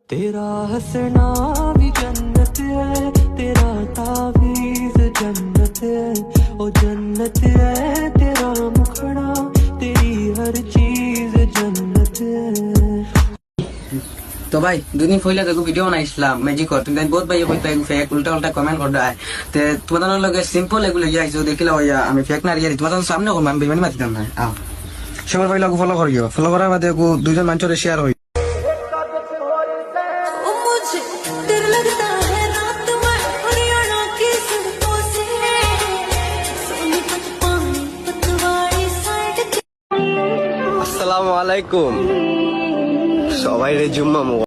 तेरा हंसना भी जन्नत है, तेरा तावीज़ जन्नत है, ओ जन्नत है तेरा मुखड़ा, तेरी हर चीज जन्नत है। তো ভাই দুদিন পহিলা দেখো ভিডিও বানাইছিলাম ম্যাজিক তুমি বহুত ভাই ফেক উল্টা উল্টা কমেন্ট করতে হয় তে তোমাদের লগে সিম্পল এগুলো গিয়ে আইছো দেখিলা হইয়া আমি ফেক না রিয়ালি তোমাদের সামনে করবো আমি বেমানি মাতিতাম না আও সবার ভাই লাগু ফলো করিও ফলো করার বাদে দুইজন মানুষের শেয়ার হই আসসালামু আলাইকুম সবাই রে জুম্মা